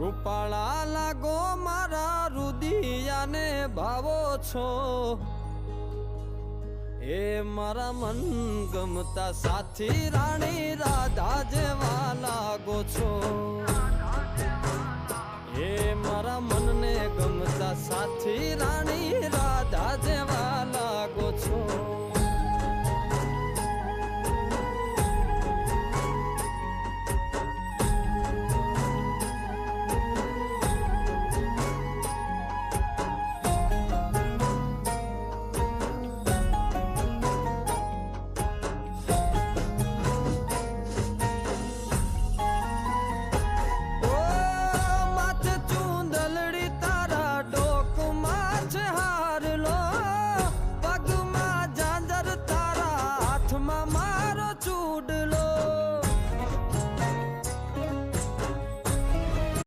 રૂપાળા લાગો મારા રુદિયાને ભાવો છો, એ મારા મન ગમતા સાથી રાણી રાધા જેવા લાગો છો, એ મારા મનને ગમતા સાથી રાણી